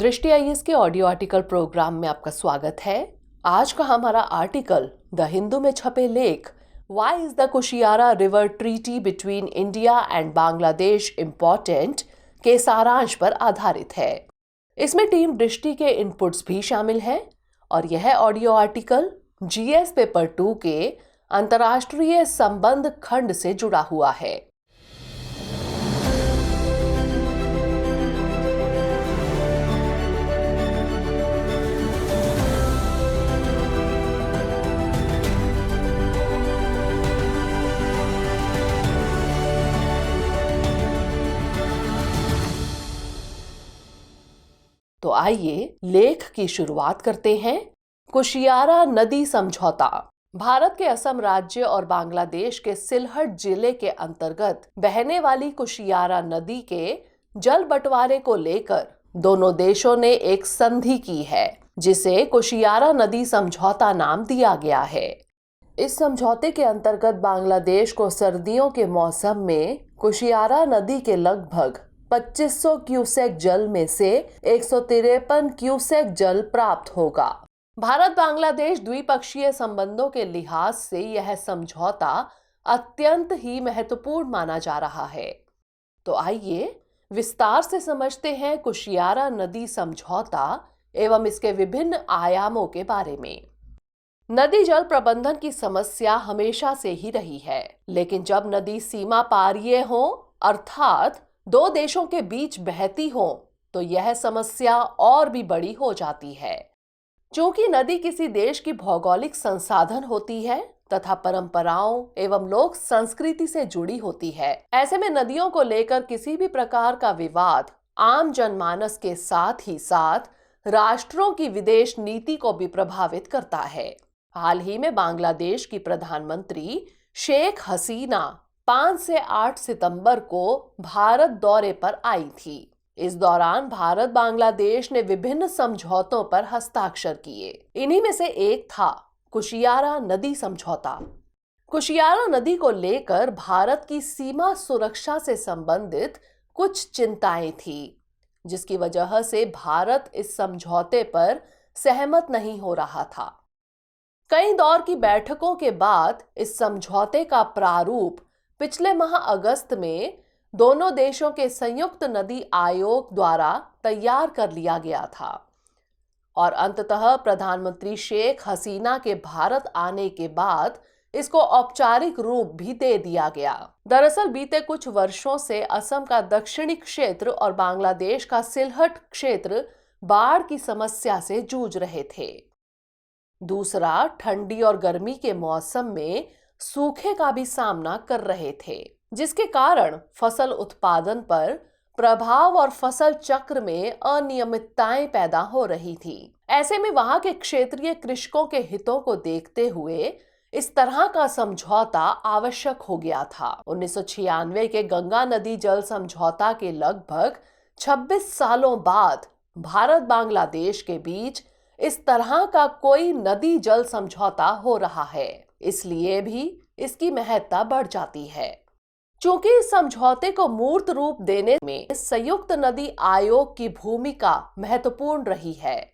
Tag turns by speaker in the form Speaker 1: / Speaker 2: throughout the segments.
Speaker 1: दृष्टि आईएएस के audio article programme में आपका स्वागत है। आज का हमारा आर्टिकल द हिंदू में छपे लेख why is the Kushiyara river treaty between India and Bangladesh important के सारांश पर आधारित है। इसमें टीम दृष्टि के इनपुट्स भी शामिल हैं और यह ऑडियो आर्टिकल जीएस पेपर 2 के अंतर्राष्ट्रीय संबंध खंड से जुड़ा हुआ है। तो आइए लेख की शुरुआत करते हैं। कुशियारा नदी समझौता भारत के असम राज्य और बांग्लादेश के सिलहट जिले के अंतर्गत बहने वाली कुशियारा नदी के जल बंटवारे को लेकर दोनों देशों ने एक संधि की है, जिसे कुशियारा नदी समझौता नाम दिया गया है। इस समझौते के अंतर्गत बांग्लादेश को सर्दियों के मौसम में कुशियारा नदी के लगभग 2500 क्यूसेक जल में से 153 क्यूसेक जल प्राप्त होगा। भारत बांग्लादेश द्विपक्षीय संबंधों के लिहाज से यह समझौता अत्यंत ही महत्वपूर्ण माना जा रहा है। तो आइए विस्तार से समझते हैं कुशियारा नदी समझौता एवं इसके विभिन्न आयामों के बारे में। नदी जल प्रबंधन की समस्या हमेशा से ही रही है, लेकिन जब नदी सीमा पारीय हो अर्थात दो देशों के बीच बहती हो तो यह समस्या और भी बड़ी हो जाती है। चूंकि नदी किसी देश की भौगोलिक संसाधन होती है तथा परंपराओं एवं लोक संस्कृति से जुड़ी होती है, ऐसे में नदियों को लेकर किसी भी प्रकार का विवाद आम जनमानस के साथ ही साथ राष्ट्रों की विदेश नीति को भी प्रभावित करता है। हाल ही में बांग्लादेश की प्रधानमंत्री शेख हसीना 5 से 8 सितंबर को भारत दौरे पर आई थी। इस दौरान भारत बांग्लादेश ने विभिन्न समझौतों पर हस्ताक्षर किए। इन्हीं में से एक था कुशियारा नदी समझौता। कुशियारा नदी को लेकर भारत की सीमा सुरक्षा से संबंधित कुछ चिंताएं थी, जिसकी वजह से भारत इस समझौते पर सहमत नहीं हो रहा था। कई दौर की बैठकों के बाद इस समझौते का प्रारूप पिछले माह अगस्त में दोनों देशों के संयुक्त नदी आयोग द्वारा तैयार कर लिया गया था और अंततः प्रधानमंत्री शेख हसीना के भारत आने के बाद इसको औपचारिक रूप भी दे दिया गया। दरअसल बीते कुछ वर्षों से असम का दक्षिणी क्षेत्र और बांग्लादेश का सिलहट क्षेत्र बाढ़ की समस्या से जूझ रहे थे। दूसरा, ठंडी और गर्मी के मौसम में सूखे का भी सामना कर रहे थे, जिसके कारण फसल उत्पादन पर प्रभाव और फसल चक्र में अनियमितताएं पैदा हो रही थी। ऐसे में वहां के क्षेत्रीय कृषकों के हितों को देखते हुए इस तरह का समझौता आवश्यक हो गया था। 1996 के गंगा नदी जल समझौता के लगभग 26 सालों बाद भारत बांग्लादेश के बीच इस तरह का कोई नदी जल समझौता हो रहा है, इसलिए भी इसकी महत्ता बढ़ जाती है। चूंकि इस समझौते को मूर्त रूप देने में संयुक्त नदी आयोग की भूमिका महत्वपूर्ण रही है,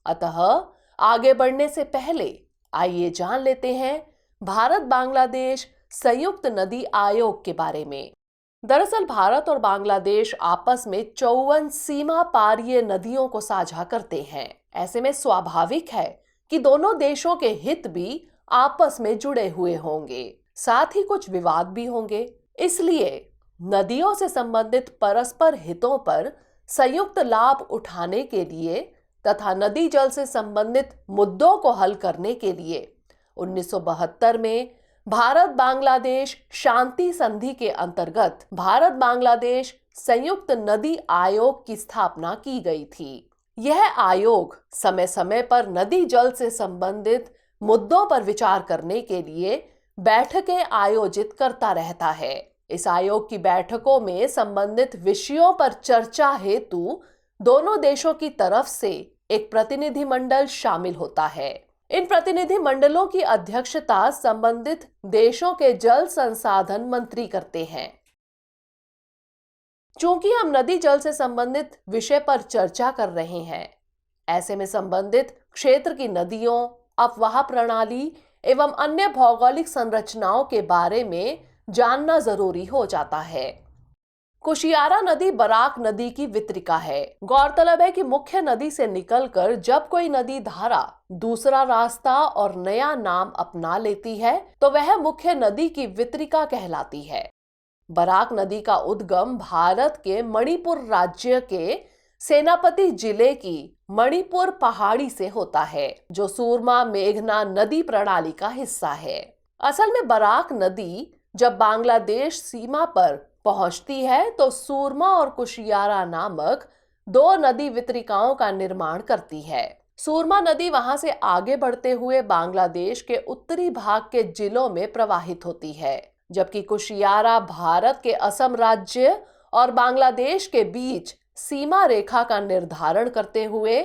Speaker 1: अतः आगे बढ़ने से पहले आइए जान लेते हैं भारत बांग्लादेश संयुक्त नदी आयोग के बारे में। दरअसल भारत और बांग्लादेश आपस में 54 सीमा पारीय नदियों को साझा करते हैं। ऐसे में स्वाभाविक है कि दोनों देशों के हित भी आपस में जुड़े हुए होंगे, साथ ही कुछ विवाद भी होंगे। इसलिए नदियों से संबंधित परस्पर हितों पर संयुक्त लाभ उठाने के लिए तथा नदी जल से संबंधित मुद्दों को हल करने के लिए 1972 में भारत बांग्लादेश शांति संधि के अंतर्गत भारत बांग्लादेश संयुक्त नदी आयोग की स्थापना की गई थी। यह आयोग समय समय पर नदी जल से संबंधित मुद्दों पर विचार करने के लिए बैठकें आयोजित करता रहता है। इस आयोग की बैठकों में संबंधित विषयों पर चर्चा हेतु दोनों देशों की तरफ से एक प्रतिनिधिमंडल शामिल होता है। इन प्रतिनिधि मंडलों की अध्यक्षता संबंधित देशों के जल संसाधन मंत्री करते हैं। चूंकि हम नदी जल से संबंधित विषय पर चर्चा कर रहे हैं, ऐसे में संबंधित क्षेत्र की नदियों, अपवाह प्रणाली एवं अन्य भौगोलिक संरचनाओं के बारे में जानना जरूरी हो जाता है। कुशियारा नदी बराक नदी की वितरिका है। गौरतलब है कि मुख्य नदी से निकलकर जब कोई नदी धारा दूसरा रास्ता और नया नाम अपना लेती है तो वह मुख्य नदी की वितरिका कहलाती है। बराक नदी का उद्गम भारत के मणिपुर राज्य के सेनापति जिले की मणिपुर पहाड़ी से होता है, जो सूरमा मेघना नदी प्रणाली का हिस्सा है। असल में बराक नदी जब बांग्लादेश सीमा पर पहुंचती है तो सूरमा और कुशियारा नामक दो नदी वितरिकाओं का निर्माण करती है। सूरमा नदी वहां से आगे बढ़ते हुए बांग्लादेश के उत्तरी भाग के जिलों में प्रवाहित होती है, जबकि कुशियारा भारत के असम राज्य और बांग्लादेश के बीच सीमा रेखा का निर्धारण करते हुए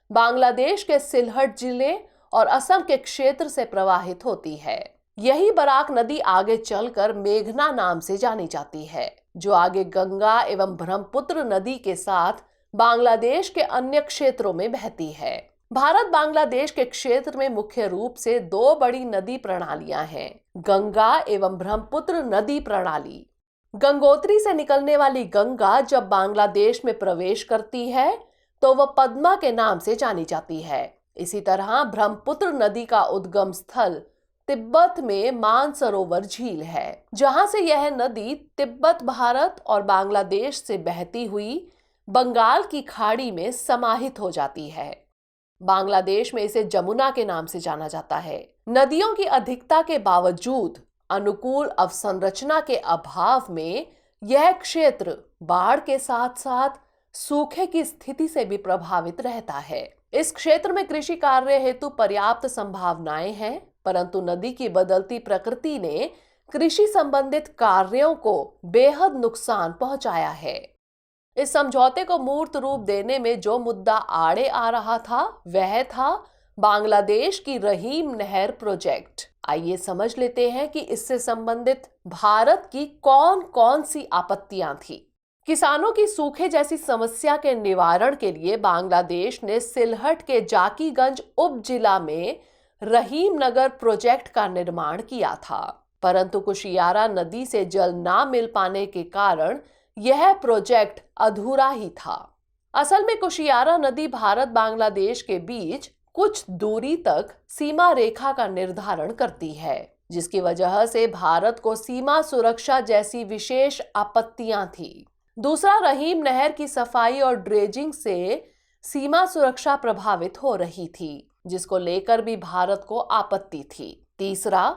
Speaker 1: बांग्लादेश के सिलहट जिले और असम के क्षेत्र से प्रवाहित होती है। यही बराक नदी आगे चलकर मेघना नाम से जानी जाती है, जो आगे गंगा एवं ब्रह्मपुत्र नदी के साथ बांग्लादेश के अन्य क्षेत्रों में बहती है। भारत बांग्लादेश के क्षेत्र में मुख्य रूप से दो बड़ी नदी प्रणालियां हैं, गंगा एवं ब्रह्मपुत्र नदी प्रणाली। गंगोत्री से निकलने वाली गंगा जब बांग्लादेश में प्रवेश करती है तो वह पद्मा के नाम से जानी जाती है। इसी तरह ब्रह्मपुत्र नदी का उद्गम स्थल तिब्बत में मानसरोवर झील है, जहां से यह नदी तिब्बत भारत और बांग्लादेश से बहती हुई बंगाल की खाड़ी में समाहित हो जाती है। बांग्लादेश में इसे जमुना के नाम से जाना जाता है। नदियों की अधिकता के बावजूद अनुकूल अवसंरचना के अभाव में यह क्षेत्र बाढ़ के साथ साथ सूखे की स्थिति से भी प्रभावित रहता है। इस क्षेत्र में कृषि कार्य हेतु पर्याप्त संभावनाएं हैं, परंतु नदी की बदलती प्रकृति ने कृषि संबंधित कार्यों को बेहद नुकसान पहुंचाया है। इस समझौते को मूर्त रूप देने में जो मुद्दा आड़े आ रहा था वह था बांग्लादेश की रहीम नहर प्रोजेक्ट। आइए समझ लेते हैं कि इससे संबंधित भारत की कौन कौन सी आपत्तियां थी। किसानों की सूखे जैसी समस्या के निवारण के लिए बांग्लादेश ने सिलहट के जाकीगंज उप जिला में रहीम नगर प्रोजेक्ट का निर्माण किया था, परंतु कुशियारा नदी से जल ना मिल पाने के कारण यह प्रोजेक्ट अधूरा ही था। असल में कुशियारा नदी भारत बांग्लादेश के बीच कुछ दूरी तक सीमा रेखा का निर्धारण करती है, जिसकी वजह से भारत को सीमा सुरक्षा जैसी विशेष आपत्तियां थी। दूसरा, रहीम नहर की सफाई और ड्रेजिंग से सीमा सुरक्षा प्रभावित हो रही थी, जिसको लेकर भी भारत को आपत्ति थी। तीसरा,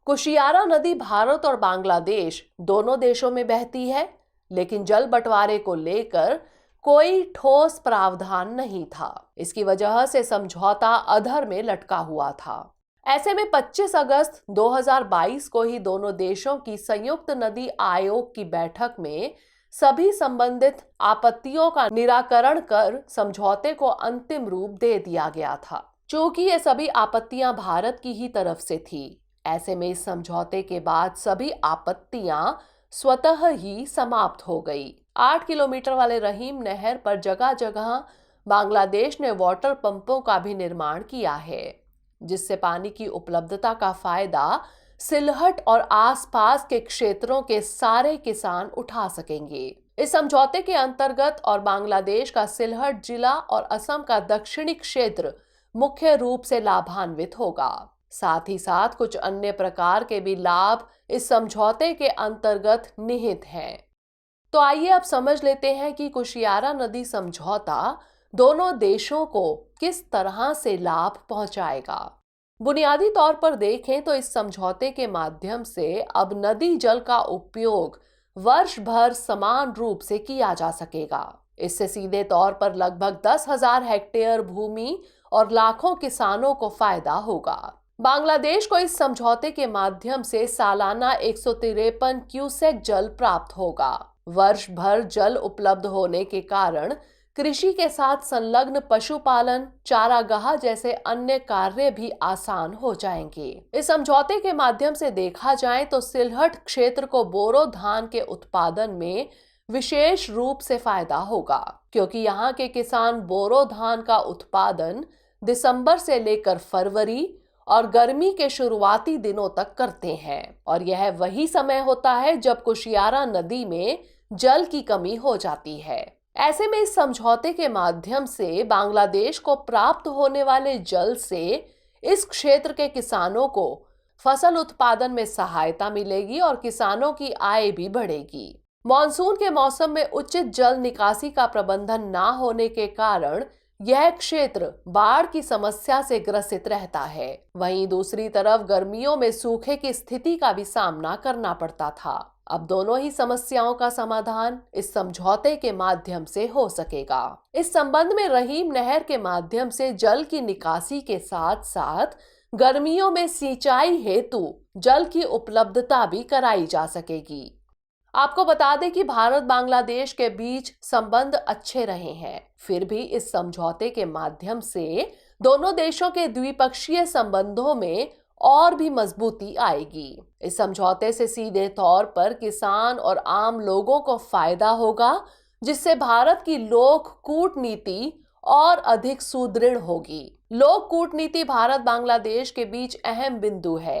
Speaker 1: कुशियारा नदी भारत और बांग्लादेश दोनों देशों में बहती है, लेकिन जल बंटवारे को लेकर कोई ठोस प्रावधान नहीं था। इसकी वजह से समझौता अधर में लटका हुआ था। ऐसे में 25 अगस्त 2022 को ही दोनों देशों की संयुक्त नदी आयोग की बैठक में सभी संबंधित आपत्तियों का निराकरण कर समझौते को अंतिम रूप दे दिया गया था। चूंकि ये सभी आपत्तियां भारत की ही तरफ से थी, ऐसे में इस समझौते के बाद सभी आपत्तियां स्वतः ही समाप्त हो गई। 8 किलोमीटर वाले रहीम नहर पर जगह जगह बांग्लादेश ने वाटर पंपों का भी निर्माण किया है, जिससे पानी की उपलब्धता का फायदा सिलहट और आसपास के क्षेत्रों के सारे किसान उठा सकेंगे। इस समझौते के अंतर्गत और बांग्लादेश का सिलहट जिला और असम का दक्षिणी क्षेत्र मुख्य रूप से लाभान्वित होगा। साथ ही साथ कुछ अन्य प्रकार के भी लाभ इस समझौते के अंतर्गत निहित हैं। तो आइए अब समझ लेते हैं कि कुशियारा नदी समझौता दोनों देशों को किस तरह से लाभ पहुंचाएगा। बुनियादी तौर पर देखें तो इस समझौते के माध्यम से अब नदी जल का उपयोग वर्ष भर समान रूप से किया जा सकेगा। इससे सीधे तौर पर लगभग 10,000 हेक्टेयर भूमि और लाखों किसानों को फायदा होगा। बांग्लादेश को इस समझौते के माध्यम से सालाना 153 क्यूसेक जल प्राप्त होगा। वर्ष भर जल उपलब्ध होने के कारण कृषि के साथ संलग्न पशुपालन, चारागाह जैसे अन्य कार्य भी आसान हो जाएंगे। इस समझौते के माध्यम से देखा जाए तो सिलहट क्षेत्र को बोरो धान के उत्पादन में विशेष रूप से फायदा होगा, क्योंकि यहाँ के किसान बोरो धान का उत्पादन दिसंबर से लेकर फरवरी और गर्मी के शुरुआती दिनों तक करते हैं, और यह वही समय होता है जब कुशियारा नदी में जल की कमी हो जाती है। ऐसे में इस समझौते के माध्यम से बांग्लादेश को प्राप्त होने वाले जल से इस क्षेत्र के किसानों को फसल उत्पादन में सहायता मिलेगी और किसानों की आय भी बढ़ेगी। मॉनसून के मौसम में उचित जल निकासी का प्रबंधन ना होने के कारण यह क्षेत्र बाढ़ की समस्या से ग्रसित रहता है। वहीं दूसरी तरफ गर्मियों में सूखे की स्थिति का भी सामना करना पड़ता था। अब दोनों ही समस्याओं का समाधान इस समझौते के माध्यम से हो सकेगा। इस संबंध में रहीम नहर के माध्यम से जल की निकासी के साथ साथ गर्मियों में सिंचाई हेतु जल की उपलब्धता भी कराई जा सकेगी। आपको बता दें कि भारत बांग्लादेश के बीच संबंध अच्छे रहे हैं, फिर भी इस समझौते के माध्यम से दोनों देशों के द्विपक्षीय संबंधों में और भी मजबूती आएगी। इस समझौते से सीधे तौर पर किसान और आम लोगों को फायदा होगा, जिससे भारत की लोक कूटनीति और अधिक सुदृढ़ होगी। लोक कूटनीति भारत बांग्लादेश के बीच अहम बिंदु है,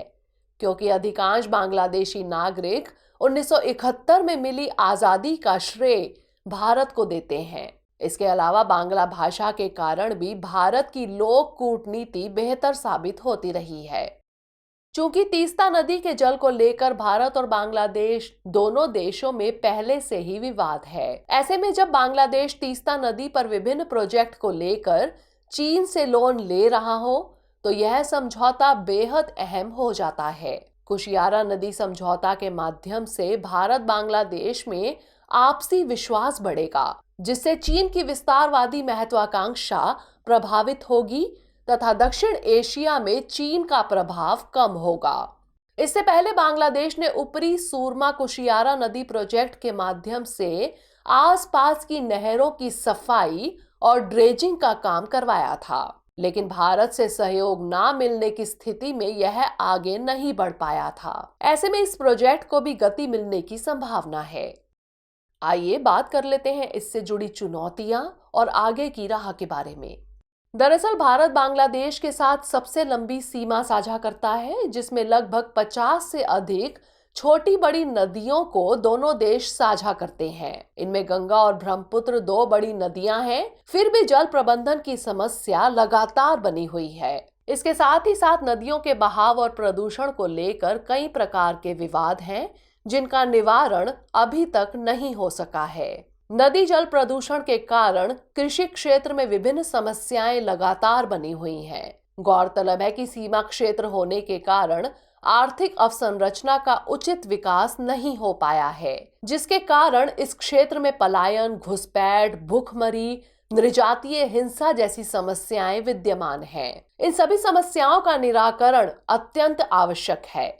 Speaker 1: क्योंकि अधिकांश बांग्लादेशी नागरिक 1971 में मिली आजादी का श्रेय भारत को देते हैं। इसके अलावा बांग्ला भाषा के कारण भी भारत की लोक कूटनीति बेहतर साबित होती रही है। चूंकि तीस्ता नदी के जल को लेकर भारत और बांग्लादेश दोनों देशों में पहले से ही विवाद है, ऐसे में जब बांग्लादेश तीस्ता नदी पर विभिन्न प्रोजेक्ट को लेकर चीन से लोन ले रहा हो तो यह समझौता बेहद अहम हो जाता है। कुशियारा नदी समझौता के माध्यम से भारत बांग्लादेश में आपसी विश्वास बढ़ेगा, जिससे चीन की विस्तारवादी महत्वाकांक्षा प्रभावित होगी तथा दक्षिण एशिया में चीन का प्रभाव कम होगा। इससे पहले बांग्लादेश ने ऊपरी सूरमा कुशियारा नदी प्रोजेक्ट के माध्यम से आसपास की नहरों की सफाई और ड्रेजिंग का काम करवाया था, लेकिन भारत से सहयोग ना मिलने की स्थिति में यह आगे नहीं बढ़ पाया था। ऐसे में इस प्रोजेक्ट को भी गति मिलने की संभावना है। आइए बात कर लेते हैं इससे जुड़ी चुनौतियां और आगे की राह के बारे में। दरअसल भारत बांग्लादेश के साथ सबसे लंबी सीमा साझा करता है, जिसमें लगभग 50 से अधिक छोटी बड़ी नदियों को दोनों देश साझा करते हैं। इनमें गंगा और ब्रह्मपुत्र दो बड़ी नदियां हैं, फिर भी जल प्रबंधन की समस्या लगातार बनी हुई है। इसके साथ ही साथ नदियों के बहाव और प्रदूषण को लेकर कई प्रकार के विवाद हैं, जिनका निवारण अभी तक नहीं हो सका है। नदी जल प्रदूषण के कारण कृषि क्षेत्र में विभिन्न समस्याएं लगातार बनी हुई हैं। गौरतलब है कि सीमा क्षेत्र होने के कारण आर्थिक अवसंरचना का उचित विकास नहीं हो पाया है, जिसके कारण इस क्षेत्र में पलायन, घुसपैठ, भूखमरी, नृजातीय हिंसा जैसी समस्याएं विद्यमान हैं। इन सभी समस्याओं का निराकरण अत्यंत आवश्यक है।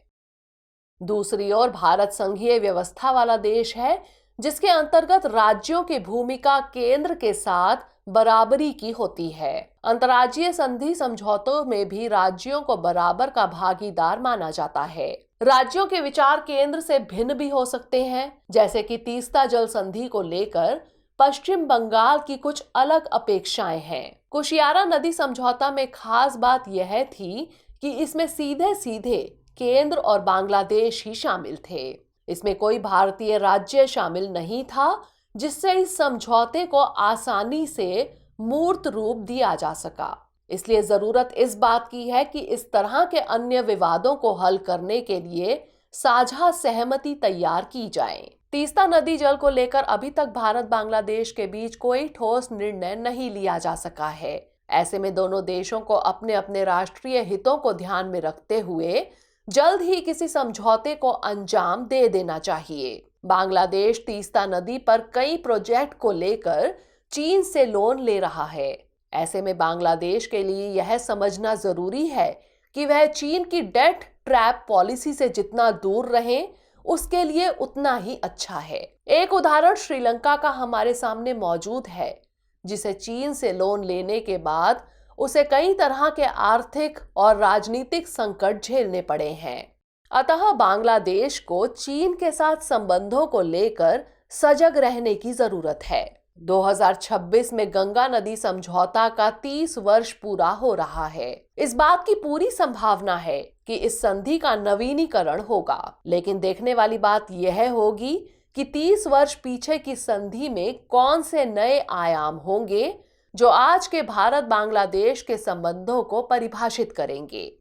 Speaker 1: दूसरी ओर भारत संघीय व्यवस्था वाला देश है, जिसके अंतर्गत राज्यों की भूमिका केंद्र के साथ बराबरी की होती है। अंतर्राज्यीय संधि समझौतों में भी राज्यों को बराबर का भागीदार माना जाता है। राज्यों के विचार केंद्र से भिन्न भी हो सकते हैं, जैसे कि तीस्ता जल संधि को लेकर पश्चिम बंगाल की कुछ अलग अपेक्षाएं हैं। कुशियारा नदी समझौता में खास बात यह थी कि इसमें सीधे सीधे केंद्र और बांग्लादेश ही शामिल थे। इसमें कोई भारतीय राज्य शामिल नहीं था, जिससे इस समझौते को आसानी से मूर्त रूप दिया जा सका। इसलिए जरूरत इस बात की है कि इस तरह के अन्य विवादों को हल करने के लिए साझा सहमति तैयार की जाए। तीस्ता नदी जल को लेकर अभी तक भारत बांग्लादेश के बीच कोई ठोस निर्णय नहीं लिया जा सका है। ऐसे में दोनों देशों को अपने अपने राष्ट्रीय हितों को ध्यान में रखते हुए जल्द ही किसी समझौते को अंजाम दे देना चाहिए। बांग्लादेश तीस्ता नदी पर कई प्रोजेक्ट को लेकर चीन से लोन ले रहा है। ऐसे में बांग्लादेश के लिए यह समझना जरूरी है कि वह चीन की डेट ट्रैप पॉलिसी से जितना दूर रहे, उसके लिए उतना ही अच्छा है। एक उदाहरण श्रीलंका का हमारे सामने मौजूद है, जिसे चीन से लोन लेने के बाद उसे कई तरह के आर्थिक और राजनीतिक संकट झेलने पड़े हैं। अतः बांग्लादेश को चीन के साथ संबंधों को लेकर सजग रहने की जरूरत है। 2026 में गंगा नदी समझौता का 30 वर्ष पूरा हो रहा है। इस बात की पूरी संभावना है कि इस संधि का नवीनीकरण होगा, लेकिन देखने वाली बात यह होगी कि 30 वर्ष पीछे की संधि में कौन से नए आयाम होंगे जो आज के भारत बांग्लादेश के संबंधों को परिभाषित करेंगे।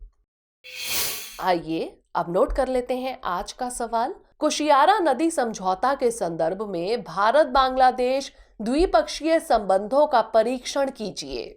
Speaker 1: आइए अब नोट कर लेते हैं आज का सवाल। कुशियारा नदी समझौता के संदर्भ में भारत बांग्लादेश द्विपक्षीय संबंधों का परीक्षण कीजिए।